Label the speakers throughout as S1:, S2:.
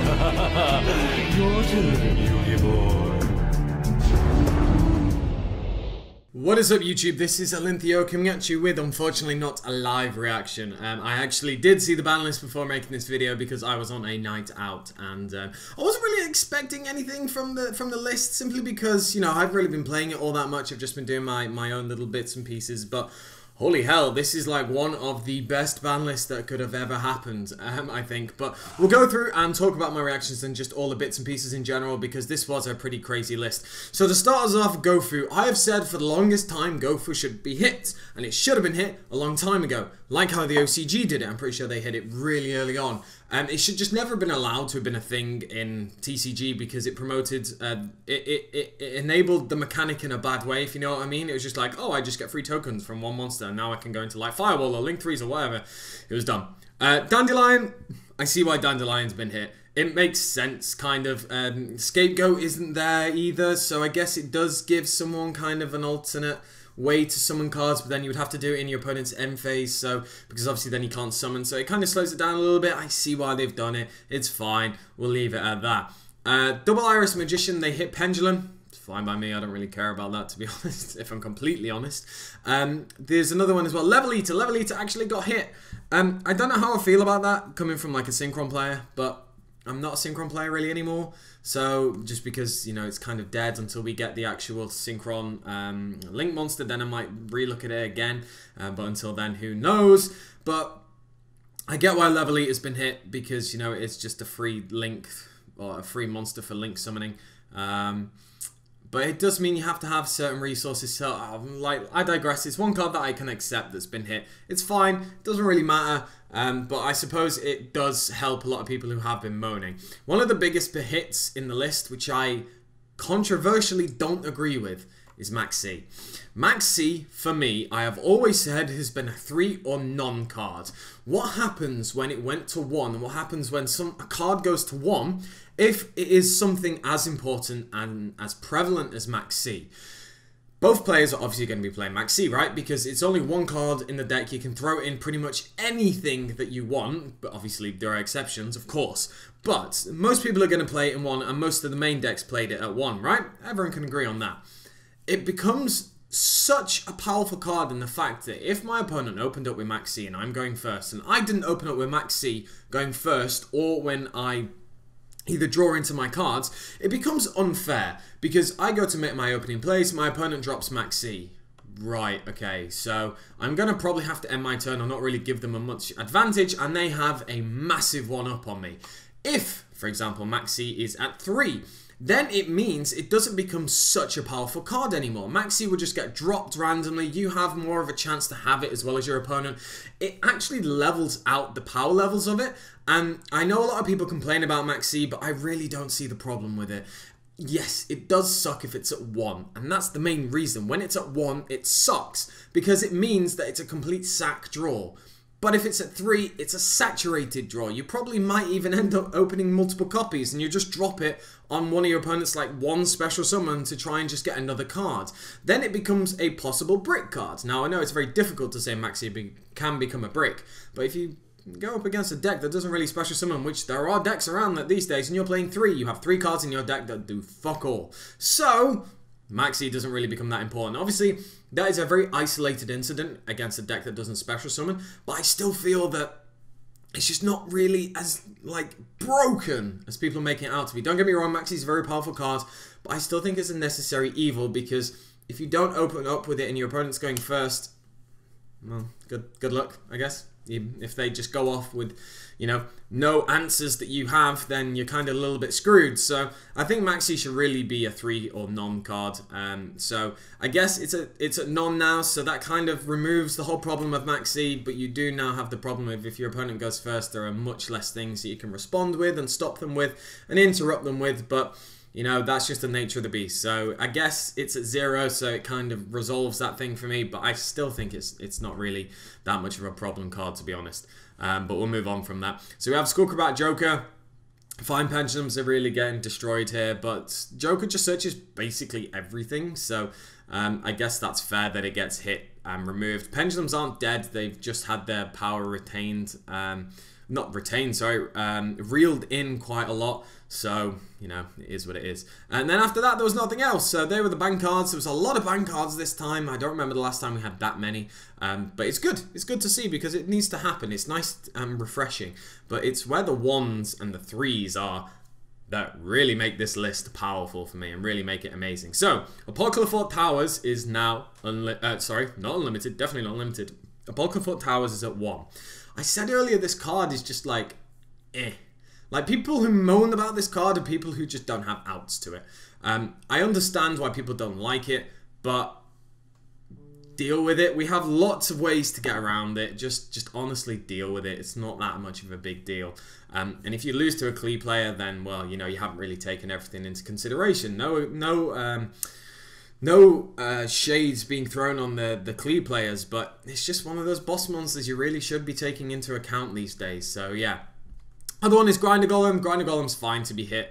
S1: Your turn, Yugi boy.
S2: What is up, YouTube? This is AlintheaYoh coming at you with, unfortunately, not a live reaction. I actually did see the ban list before making this video because I was on a night out, and I wasn't really expecting anything from the list, simply because, you know, I've really been playing it all that much. I've just been doing my own little bits and pieces, but holy hell, this is like one of the best ban lists that could have ever happened, I think. But we'll go through and talk about my reactions and just all the bits and pieces in general, because this was a pretty crazy list. So to start us off, Gofu. I have said for the longest time Gofu should be hit, and it should have been hit a long time ago. Like how the OCG did it, I'm pretty sure they hit it really early on. It should just never have been allowed to have been a thing in TCG, because it promoted, it enabled the mechanic in a bad way, if you know what I mean. It was just like, oh, I just get free tokens from one monster, and now I can go into like Firewall or Link 3s or whatever. It was dumb. Dandelion, I see why Dandelion's been hit. It makes sense, kind of. Scapegoat isn't there either, so I guess it does give someone kind of an alternate way to summon cards, but then you would have to do it in your opponent's end phase, so because obviously then you can't summon, so it kind of slows it down a little bit. I see why they've done it. It's fine. We'll leave it at that. Double Iris Magician, they hit Pendulum. It's fine by me. I don't really care about that, to be honest, if I'm completely honest. There's another one as well. Level Eater. Level Eater actually got hit. I don't know how I feel about that, coming from like a Synchron player, but I'm not a Synchron player really anymore, so just because, you know, it's kind of dead until we get the actual Synchron Link monster, then I might relook at it again, but until then, who knows. But I get why Level Eater's been hit, because, you know, it's just a free Link, or a free monster for Link summoning. But it does mean you have to have certain resources, so like, I digress. It's one card that I can accept that's been hit. It's fine, it doesn't really matter, but I suppose it does help a lot of people who have been moaning. One of the biggest hits in the list, which I controversially don't agree with, is Maxx. Maxx, for me, I have always said has been a 3 or none card. What happens when it went to 1, and what happens when a card goes to 1, if it is something as important and as prevalent as Maxx? Both players are obviously going to be playing Maxx, right? Because it's only one card in the deck. You can throw in pretty much anything that you want, but obviously there are exceptions, of course. But most people are going to play it in 1, and most of the main decks played it at 1, right? Everyone can agree on that. It becomes such a powerful card in the fact that if my opponent opened up with Maxx and I'm going first, and I didn't open up with Maxx going first, or when I either draw into my cards, it becomes unfair, because I go to make my opening plays, my opponent drops Maxx. Right, okay, so I'm going to probably have to end my turn or not really give them a much advantage, and they have a massive one-up on me. If, for example, Maxx is at 3, then it means it doesn't become such a powerful card anymore. Maxx will just get dropped randomly. You have more of a chance to have it as well as your opponent. It actually levels out the power levels of it. And I know a lot of people complain about Maxx, but I really don't see the problem with it. Yes, it does suck if it's at 1, and that's the main reason. When it's at 1, it sucks, because it means that it's a complete sack draw. But if it's at 3, it's a saturated draw. You probably might even end up opening multiple copies, and you just drop it on one of your opponent's like one special summon to try and just get another card. Then it becomes a possible brick card. Now, I know it's very difficult to say Maxx can become a brick, but if you go up against a deck that doesn't really special summon, which there are decks around that these days, and you're playing 3, you have 3 cards in your deck that do fuck all. So Maxx doesn't really become that important. Obviously, that is a very isolated incident against a deck that doesn't special summon, but I still feel that it's just not really as, like, broken as people are making it out to be. Don't get me wrong, Maxx is a very powerful card, but I still think it's a necessary evil, because if you don't open up with it and your opponent's going first, well, good luck, I guess. If they just go off with, you know, no answers that you have, then you're kind of a little bit screwed. So I think Maxx should really be a 3 or none card. So I guess it's a none now, so that kind of removes the whole problem of Maxx, but you do now have the problem of, if your opponent goes first, there are much less things that you can respond with and stop them with and interrupt them with, but you know, that's just the nature of the beast. So I guess it's at 0, so it kind of resolves that thing for me, but I still think it's not really that much of a problem card, to be honest. But we'll move on from that. So we have Skullcrabat Joker. Fine, Pendulums are really getting destroyed here, but Joker just searches basically everything, so I guess that's fair that it gets hit and removed. Pendulums aren't dead, they've just had their power retained. not retained, sorry, reeled in quite a lot. So, you know, it is what it is. And then after that, there was nothing else. So they were the bank cards. There was a lot of bank cards this time. I don't remember the last time we had that many. But it's good. It's good to see because it needs to happen. It's nice and refreshing. But it's where the 1s and the 3s are that really make this list powerful for me and really make it amazing. So, Apocalypse Towers is now, sorry, not unlimited, definitely not unlimited. Apocalypse Towers is at 1. I said earlier this card is just like, eh. Like, people who moan about this card are people who just don't have outs to it. I understand why people don't like it, but deal with it. We have lots of ways to get around it. Just honestly deal with it. It's not that much of a big deal. And if you lose to a Klee player, then, well, you know, you haven't really taken everything into consideration. No shades being thrown on the Klee players, but it's just one of those boss monsters you really should be taking into account these days. So, yeah. Other one is Grinder Golem. Grinder Golem's fine to be hit.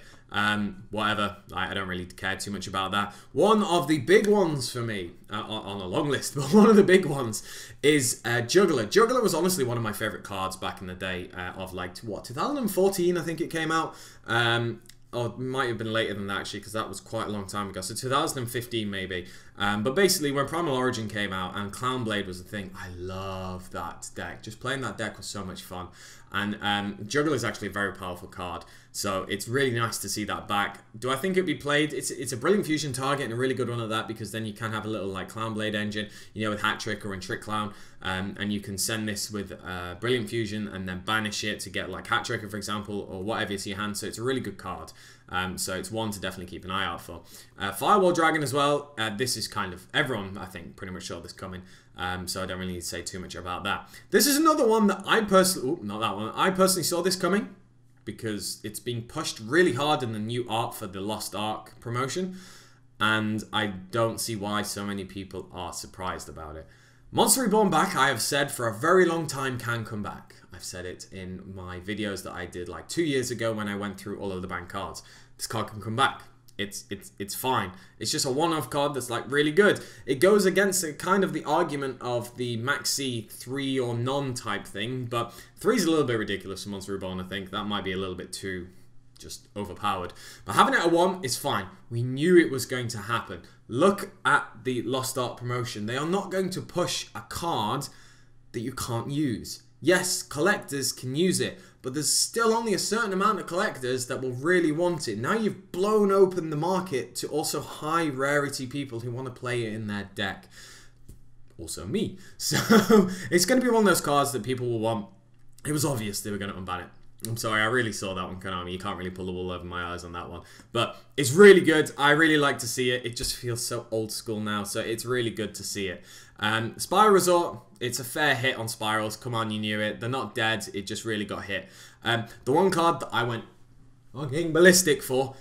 S2: Whatever. I don't really care too much about that. One of the big ones for me, on a long list, but one of the big ones is Juggler. Juggler was honestly one of my favourite cards back in the day of like, what, 2014 I think it came out. Or it might have been later than that actually, because that was quite a long time ago. So 2015 maybe. But basically when Primal Origin came out and Clownblade was the thing, I loved that deck. Just playing that deck was so much fun. And Juggler is actually a very powerful card. So it's really nice to see that back. Do I think it'd be played? It's a Brilliant Fusion target and a really good one at that, because then you can have a little like Clownblade engine, you know, with Hat Trick or in Trick Clown. And you can send this with Brilliant Fusion and then banish it to get like Hat Tricker, for example, or whatever is in your hand. So it's a really good card. So it's one to definitely keep an eye out for. Firewall Dragon as well. This is kind of, everyone I think pretty much saw this coming. So I don't really need to say too much about that. This is another one that I personally, not that one. I personally saw this coming because it's being pushed really hard in the new art for the Lost Ark promotion. And I don't see why so many people are surprised about it. Monster Reborn back, I have said for a very long time, can come back. I've said it in my videos that I did like 2 years ago when I went through all of the banned cards. This card can come back. It's fine. It's just a one-off card that's like really good. It goes against the kind of the argument of the Maxx 3 or none type thing, but 3 is a little bit ridiculous for Monster Reborn. I think that might be a little bit too just overpowered. But having it at 1 is fine. We knew it was going to happen. Look at the Lost Ark promotion. They are not going to push a card that you can't use. Yes, collectors can use it, but there's still only a certain amount of collectors that will really want it. Now you've blown open the market to also high rarity people who want to play it in their deck. Also me. So it's going to be one of those cards that people will want. It was obvious they were going to unban it. I'm sorry, I really saw that one, Konami. You can't really pull the wool over my eyes on that one. But it's really good. I really like to see it. It just feels so old school now, so it's really good to see it. Spiral Resort, it's a fair hit on Spirals. Come on, you knew it. They're not dead. It just really got hit. The one card that I went fucking ballistic for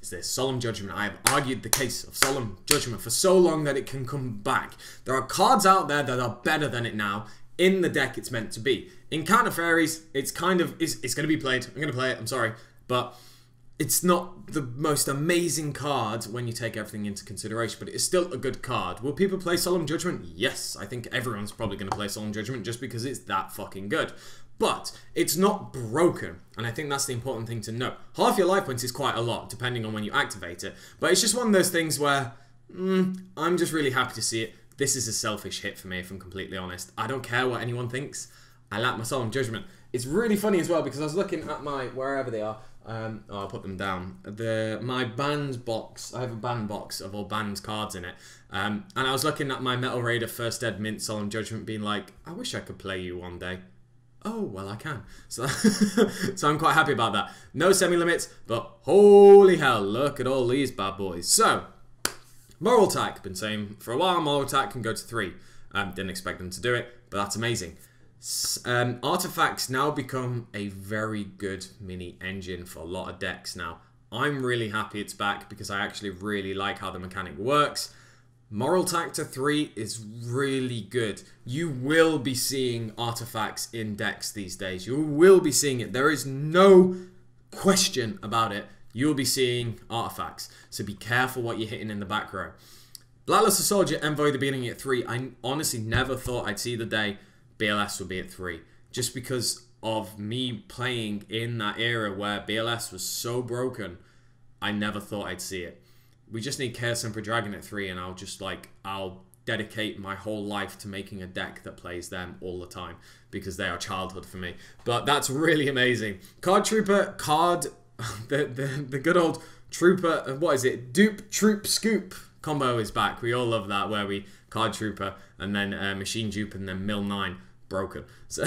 S2: is this, Solemn Judgment. I have argued the case of Solemn Judgment for so long that it can come back. There are cards out there that are better than it now in the deck it's meant to be. In Counter Fairies, it's kind of, it's going to be played. I'm going to play it, I'm sorry. But it's not the most amazing card when you take everything into consideration, but it is still a good card. Will people play Solemn Judgment? Yes, I think everyone's probably going to play Solemn Judgment just because it's that fucking good. But it's not broken, and I think that's the important thing to know. Half your life points is quite a lot, depending on when you activate it. But it's just one of those things where, I'm just really happy to see it. This is a selfish hit for me, if I'm completely honest. I don't care what anyone thinks. I like my Solemn Judgment. It's really funny as well, because I was looking at my, wherever they are, I'll put them down. My banned box, I have a banned box of all banned cards in it. And I was looking at my Metal Raider First Ed Mint Solemn Judgment being like, I wish I could play you one day. Oh, well, I can. So, so I'm quite happy about that. No semi-limits, but holy hell, look at all these bad boys. So, Moral Attack, been saying for a while, Moral Attack can go to 3. Didn't expect them to do it, but that's amazing. Artifacts now become a very good mini engine for a lot of decks now. I'm really happy it's back because I actually really like how the mechanic works. Moral Attack to 3 is really good. You will be seeing artifacts in decks these days. You will be seeing it. There is no question about it. You will be seeing artifacts. So be careful what you're hitting in the back row. Blackluster Soldier, Envoy the Beginning at 3. I honestly never thought I'd see the day BLS would be at 3. Just because of me playing in that era where BLS was so broken, I never thought I'd see it. We just need Chaos Emperor Dragon at 3 and I'll dedicate my whole life to making a deck that plays them all the time because they are childhood for me. But that's really amazing. Card Trooper, the good old Trooper, what is it? Dupe, Troop, Scoop combo is back. We all love that, where we Card Trooper and then Machine Dupe and then Mill 9. Broken. So,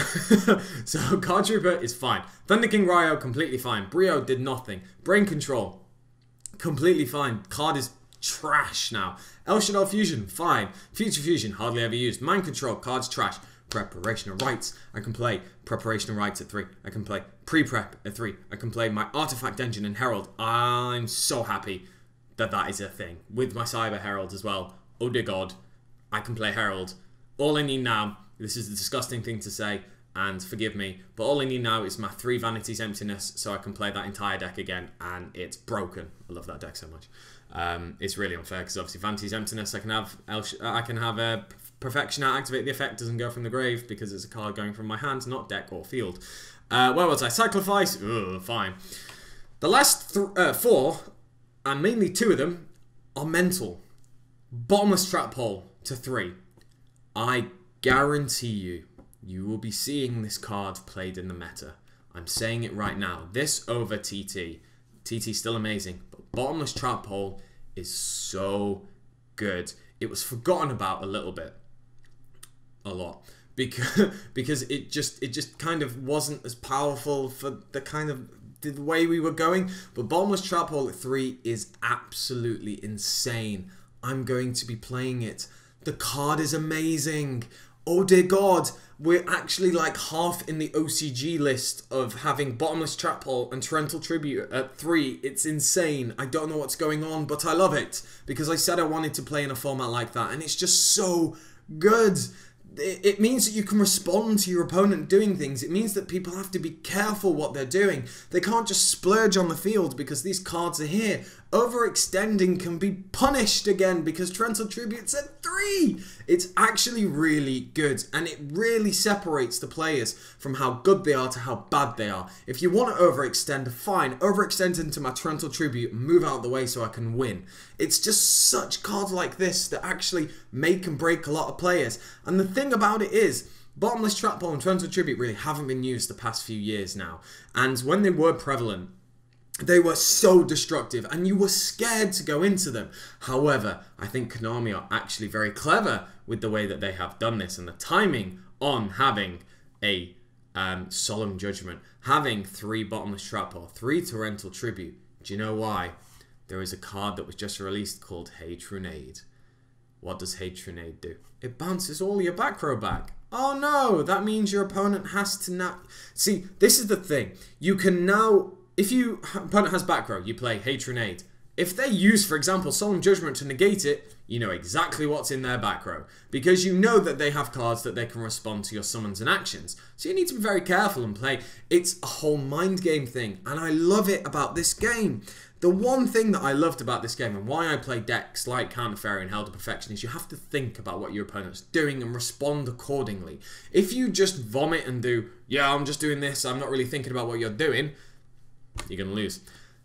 S2: so Card Trooper is fine. Thunder King Ryo, completely fine. Brio did nothing. Brain Control, completely fine. Card is trash now. El Shaddai Fusion, fine. Future Fusion, hardly ever used. Mind Control, card's trash. Preparation of Rites, I can play Preparation of Rites at 3. I can play Pre-Prep at 3. I can play my Artifact Engine and Herald. I'm so happy that that is a thing. With my Cyber Herald as well. Oh dear God, I can play Herald. All I need now, this is a disgusting thing to say, and forgive me, but all I need now is my 3 Vanities Emptiness so I can play that entire deck again, and it's broken. I love that deck so much. It's really unfair because obviously Vanities Emptiness, I can have a Perfection Out, activate the effect, doesn't go from the grave because it's a card going from my hand, not deck or field. Where was I? Sacrifice? Ugh, fine. The last 4, and mainly 2 of them, are mental. Bottomless Trap Hole to 3. I guarantee you, you will be seeing this card played in the meta. I'm saying it right now. This over TT. TT's still amazing, but Bottomless Trap Hole is so good. It was forgotten about a little bit. A lot. Because it just kind of wasn't as powerful for the way we were going. But Bottomless Trap Hole at 3 is absolutely insane. I'm going to be playing it. The card is amazing. Oh dear God, we're actually like half in the OCG list of having Bottomless Trap Hole and Torrential Tribute at 3. It's insane. I don't know what's going on, but I love it. Because I said I wanted to play in a format like that, and it's just so good. It means that you can respond to your opponent doing things. It means that people have to be careful what they're doing. They can't just splurge on the field because these cards are here. Overextending can be punished again because Torrential Tribute's at 3. It's actually really good, and it really separates the players from how good they are to how bad they are. If you want to overextend, fine. Overextend into my Torrential Tribute and move out of the way so I can win. It's just such cards like this that actually make and break a lot of players. And the thing about it is, Bottomless Trap Hole and Torrential Tribute really haven't been used the past few years now. And when they were prevalent, they were so destructive and you were scared to go into them. However, I think Konami are actually very clever with the way that they have done this, and the timing on having a Solemn Judgment, having 3 Bottomless Trap Hole, 3 Torrential Tribute. Do you know why? There is a card that was just released called Hatronade. What does Hatronade do? It bounces all your back row back. Oh no, that means your opponent has to now... See, this is the thing. You can now... If your opponent has back row, you play Hatronade. If they use, for example, Solemn Judgment to negate it, you know exactly what's in their back row. Because you know that they have cards that they can respond to your summons and actions. So you need to be very careful and play. It's a whole mind game thing. And I love it about this game. The one thing that I loved about this game and why I play decks like Counter Fairy and Held to Perfection is you have to think about what your opponent's doing and respond accordingly. If you just vomit and do, yeah, I'm just doing this, I'm not really thinking about what you're doing, you're going to lose.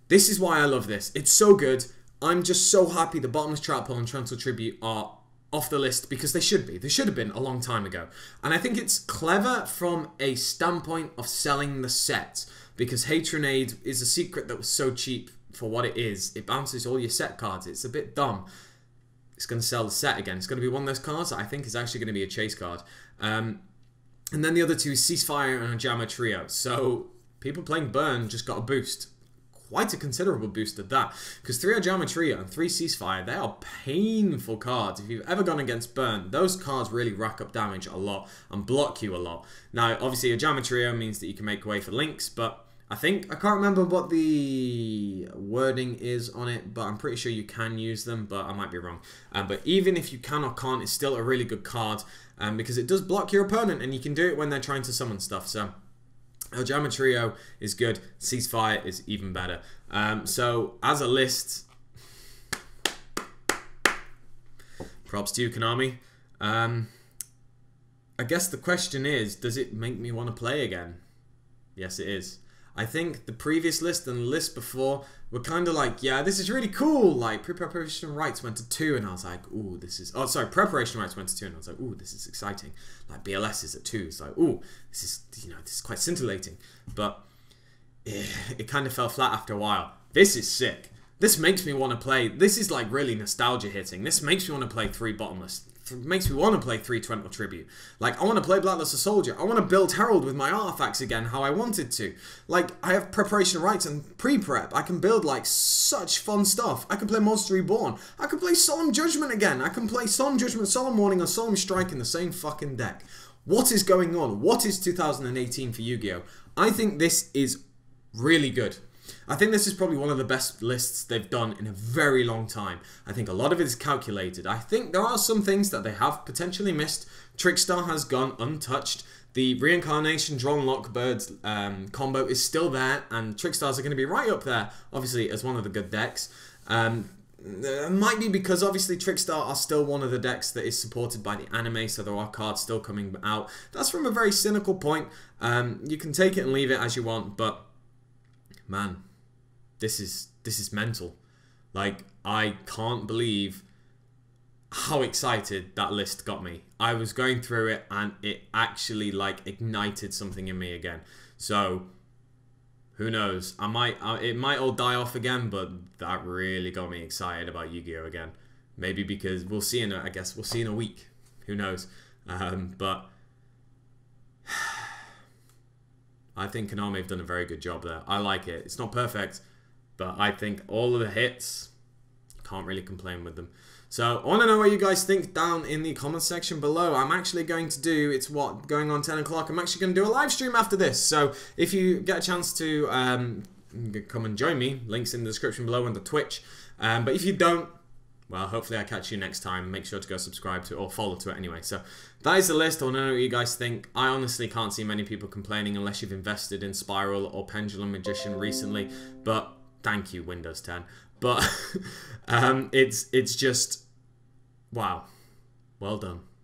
S2: This is why I love this. It's so good. I'm just so happy the Bottomless Trap Hole and Torrential Tribute are off the list because they should be. They should have been a long time ago. And I think it's clever from a standpoint of selling the set because Hatronade is a secret that was so cheap for what it is. It bounces all your set cards. It's a bit dumb. It's going to sell the set again. It's going to be one of those cards that I think is actually going to be a chase card. And then the other 2 is Ceasefire and a Jammer Trio. So people playing Burn just got a boost. Quite a considerable boost at that. Because 3 Ojama Trio and 3 Ceasefire, they are painful cards. If you've ever gone against Burn, those cards really rack up damage a lot and block you a lot. Now, obviously, Ojama Trio means that you can make way for links, but I can't remember what the wording is on it, but I'm pretty sure you can use them, but I might be wrong. But even if you can or can't, it's still a really good card because it does block your opponent, and you can do it when they're trying to summon stuff. So Ojama Trio is good. Ceasefire is even better. So as a list, props to you, Konami. I guess the question is, does it make me want to play again? Yes, it is. I think the previous list and the list before were kind of like, yeah, this is really cool. Like, pre-preparation rights went to 2, and I was like, ooh, this is... Oh, sorry, preparation rights went to 2, and I was like, ooh, this is exciting. Like, BLS is at 2. It's like, ooh, this is, you know, this is quite scintillating. But it kind of fell flat after a while. This is sick. This makes me want to play... This is, like, really nostalgia hitting. This makes me want to play 3 Bottomless. Makes me want to play 3 Twentwell Tribute. Like, I want to play Blackluster Soldier. I want to build Herald with my artifacts again how I wanted to. Like, I have preparation rights and pre-prep. I can build, like, such fun stuff. I can play Monster Reborn. I can play Solemn Judgment again. I can play Solemn Judgment, Solemn Warning, and Solemn Strike in the same fucking deck. What is going on? What is 2018 for Yu-Gi-Oh? I think this is really good. I think this is probably one of the best lists they've done in a very long time. I think a lot of it is calculated. I think there are some things that they have potentially missed. Trickstar has gone untouched. The Reincarnation Drawn Lockbirds combo is still there, and Trickstars are going to be right up there, obviously, as one of the good decks. It might be because, obviously, Trickstar are still one of the decks that is supported by the anime, so there are cards still coming out. That's from a very cynical point. You can take it and leave it as you want, but, man... This is mental. Like, I can't believe how excited that list got me. I was going through it and it actually, like, ignited something in me again. So, who knows? It might all die off again, but that really got me excited about Yu-Gi-Oh again. Maybe because we'll see in I guess we'll see in a week. Who knows? But I think Konami have done a very good job there. I like it. It's not perfect. But I think all of the hits, can't really complain with them. So I want to know what you guys think down in the comment section below. I'm actually going to do, it's what, going on 10 o'clock. I'm actually going to do a live stream after this. So if you get a chance to come and join me, links in the description below under Twitch. But if you don't, well, hopefully I catch you next time. Make sure to go subscribe to it or follow to it anyway. So that is the list. I want to know what you guys think. I honestly can't see many people complaining unless you've invested in Spiral or Pendulum Magician recently. But... thank you, Windows 10. But it's just, wow. Well done.